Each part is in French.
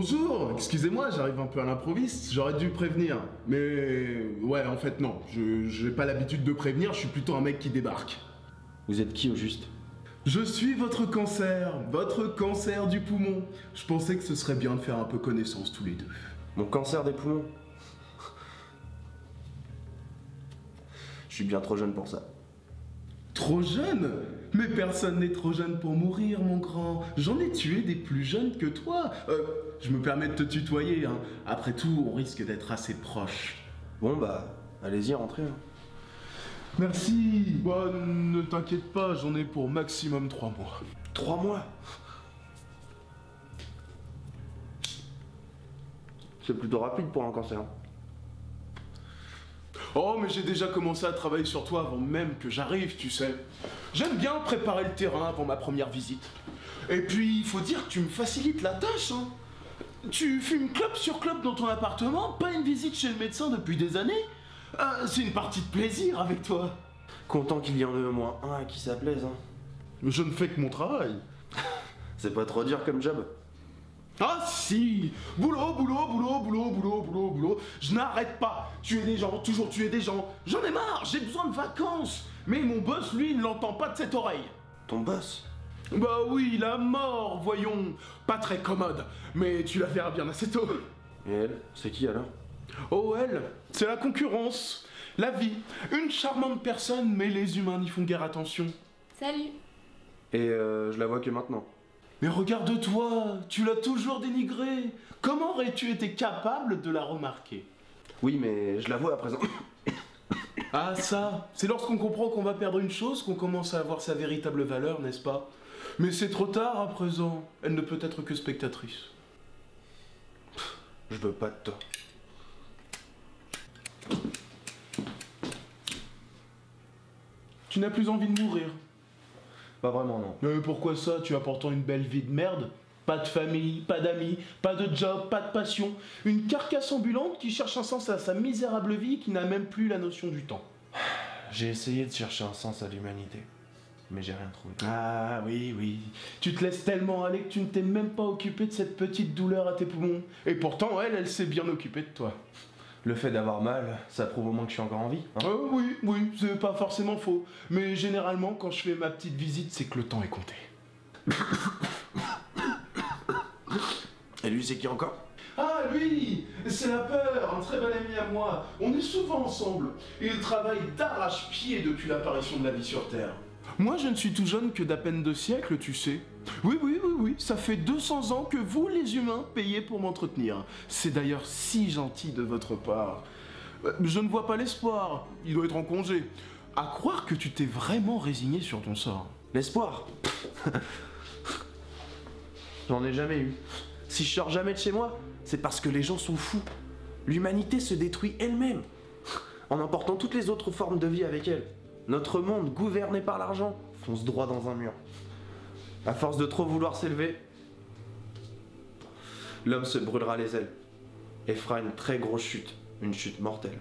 Bonjour, excusez-moi, j'arrive un peu à l'improviste, j'aurais dû prévenir. Mais ouais, en fait non, j'ai pas l'habitude de prévenir, je suis plutôt un mec qui débarque. Vous êtes qui au juste? Je suis votre cancer du poumon. Je pensais que ce serait bien de faire un peu connaissance tous les deux. Mon cancer des poumons? Je suis bien trop jeune pour ça. Trop jeune? Mais personne n'est trop jeune pour mourir, mon grand. J'en ai tué des plus jeunes que toi. Je me permets de te tutoyer, hein. Après tout, on risque d'être assez proches. Bon bah, allez-y, rentrez. Merci. Bah, ne t'inquiète pas, j'en ai pour maximum 3 mois. 3 mois? C'est plutôt rapide pour un cancer. Oh, mais j'ai déjà commencé à travailler sur toi avant même que j'arrive, tu sais. J'aime bien préparer le terrain avant ma première visite. Et puis, il faut dire que tu me facilites la tâche, hein. Tu fumes clope sur clope dans ton appartement, pas une visite chez le médecin depuis des années. C'est une partie de plaisir avec toi. Content qu'il y en ait au moins un à qui ça plaise, hein. Je ne fais que mon travail. C'est pas trop dur comme job. Ah si! Boulot, boulot, boulot, boulot, boulot, boulot, boulot. Je n'arrête pas. Tuer des gens, toujours tuer des gens. J'en ai marre, j'ai besoin de vacances. Mais mon boss, lui, ne l'entend pas de cette oreille. Ton boss? Bah oui, la mort, voyons. Pas très commode, mais tu la verras bien assez tôt. Et elle, c'est qui alors? Oh, elle, c'est la concurrence. La vie. Une charmante personne, mais les humains n'y font guère attention. Salut. Et je la vois que maintenant. Mais regarde-toi, tu l'as toujours dénigrée. Comment aurais-tu été capable de la remarquer? Oui, mais je la vois à présent. Ah ça, c'est lorsqu'on comprend qu'on va perdre une chose qu'on commence à avoir sa véritable valeur, n'est-ce pas? Mais c'est trop tard à présent, elle ne peut être que spectatrice. Je veux pas de toi. Tu n'as plus envie de mourir. Pas vraiment, non. Mais pourquoi ça? Tu as pourtant une belle vie de merde. Pas de famille, pas d'amis, pas de job, pas de passion. Une carcasse ambulante qui cherche un sens à sa misérable vie qui n'a même plus la notion du temps. J'ai essayé de chercher un sens à l'humanité, mais j'ai rien trouvé. Ah oui, oui. Tu te laisses tellement aller que tu ne t'es même pas occupé de cette petite douleur à tes poumons. Et pourtant, elle s'est bien occupée de toi. Le fait d'avoir mal, ça prouve au moins que je suis encore en vie, hein. Oui, oui, c'est pas forcément faux. Mais généralement, quand je fais ma petite visite, c'est que le temps est compté. Et lui, c'est qui encore? Ah, lui, c'est la peur, un très bon ami à moi. On est souvent ensemble. Il travaille d'arrache-pied depuis l'apparition de la vie sur Terre. Moi, je ne suis tout jeune que d'à peine 2 siècles, tu sais. Oui, ça fait 200 ans que vous, les humains, payez pour m'entretenir. C'est d'ailleurs si gentil de votre part. Je ne vois pas l'espoir, il doit être en congé. À croire que tu t'es vraiment résigné sur ton sort. L'espoir? J'en ai jamais eu. Si je sors jamais de chez moi, c'est parce que les gens sont fous. L'humanité se détruit elle-même, en emportant toutes les autres formes de vie avec elle. Notre monde, gouverné par l'argent, fonce droit dans un mur. À force de trop vouloir s'élever, l'homme se brûlera les ailes et fera une très grosse chute, une chute mortelle.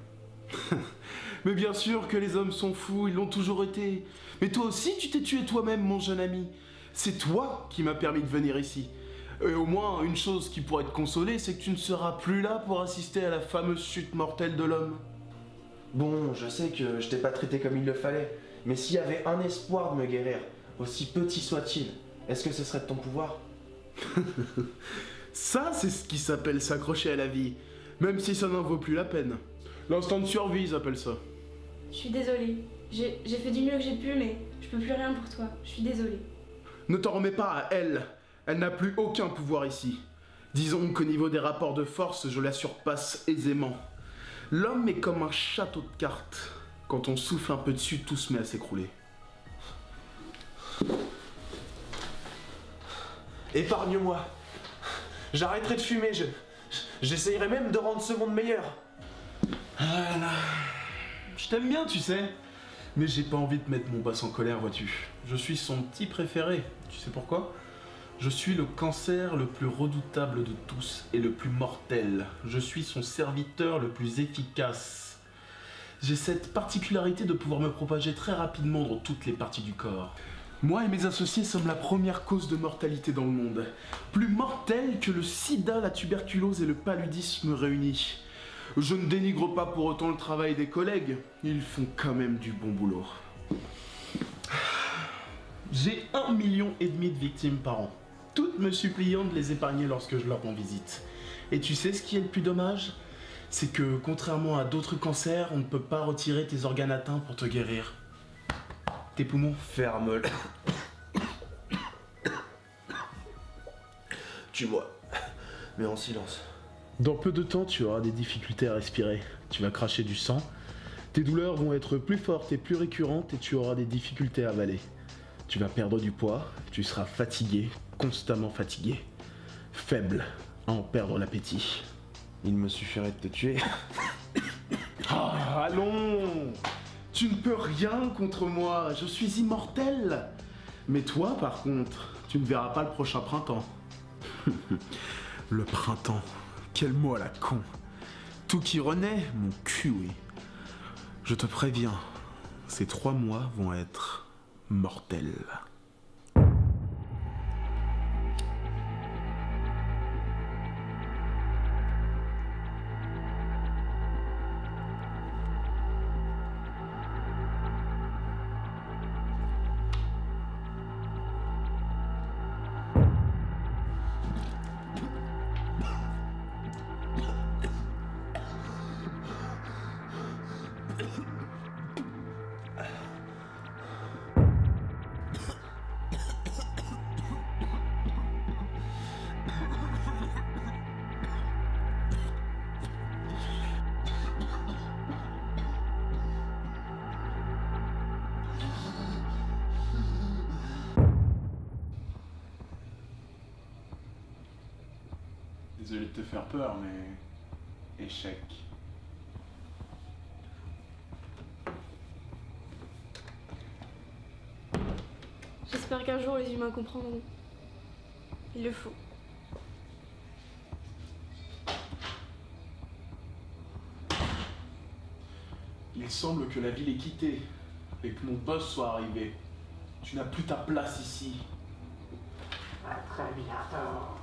Mais bien sûr que les hommes sont fous, ils l'ont toujours été. Mais toi aussi, tu t'es tué toi-même, mon jeune ami. C'est toi qui m'as permis de venir ici. Et au moins, une chose qui pourrait te consoler, c'est que tu ne seras plus là pour assister à la fameuse chute mortelle de l'homme. Bon, je sais que je t'ai pas traité comme il le fallait, mais s'il y avait un espoir de me guérir, aussi petit soit-il, est-ce que ce serait de ton pouvoir? Ça, c'est ce qui s'appelle s'accrocher à la vie, même si ça n'en vaut plus la peine. L'instant de survie, ils appellent ça. Je suis désolée. J'ai fait du mieux que j'ai pu, mais je peux plus rien pour toi. Je suis désolée. Ne t'en remets pas à elle. Elle n'a plus aucun pouvoir ici. Disons qu'au niveau des rapports de force, je la surpasse aisément. L'homme est comme un château de cartes. Quand on souffle un peu dessus, tout se met à s'écrouler. Épargne-moi. J'arrêterai de fumer, j'essayerai même de rendre ce monde meilleur. Ah là. Je t'aime bien, tu sais. Mais j'ai pas envie de mettre mon boss en colère, vois-tu. Je suis son petit préféré. Tu sais pourquoi? Je suis le cancer le plus redoutable de tous et le plus mortel. Je suis son serviteur le plus efficace. J'ai cette particularité de pouvoir me propager très rapidement dans toutes les parties du corps. Moi et mes associés sommes la première cause de mortalité dans le monde. Plus mortelle que le sida, la tuberculose et le paludisme réunis. Je ne dénigre pas pour autant le travail des collègues, ils font quand même du bon boulot. J'ai 1,5 million de victimes par an, toutes me suppliant de les épargner lorsque je leur rends visite. Et tu sais ce qui est le plus dommage? C'est que, contrairement à d'autres cancers, on ne peut pas retirer tes organes atteints pour te guérir. Tes poumons. Ferme-le. Tue-moi. Mais en silence. Dans peu de temps, tu auras des difficultés à respirer. Tu vas cracher du sang. Tes douleurs vont être plus fortes et plus récurrentes et tu auras des difficultés à avaler. Tu vas perdre du poids, tu seras fatigué, constamment fatigué. Faible, à en perdre l'appétit. Il me suffirait de te tuer. Ah, allons! Tu ne peux rien contre moi, je suis immortel. Mais toi, par contre, tu ne verras pas le prochain printemps. Le printemps, quel mot à la con. Tout qui renaît, mon cul, oui. Je te préviens, ces 3 mois vont être mortels. Désolé de te faire peur, mais... échec. J'espère qu'un jour les humains comprendront. Il le faut. Il semble que la ville est quittée et que mon boss soit arrivé. Tu n'as plus ta place ici. À très bientôt.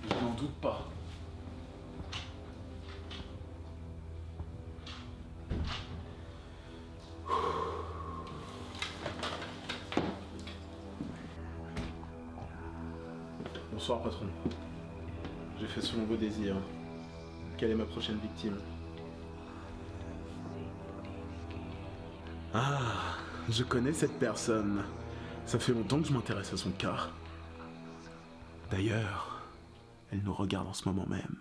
Je n'en doute pas. Bonsoir, patron. J'ai fait selon vos désirs. Quelle est ma prochaine victime? Ah, je connais cette personne. Ça fait longtemps que je m'intéresse à son cas. D'ailleurs, elle nous regarde en ce moment même.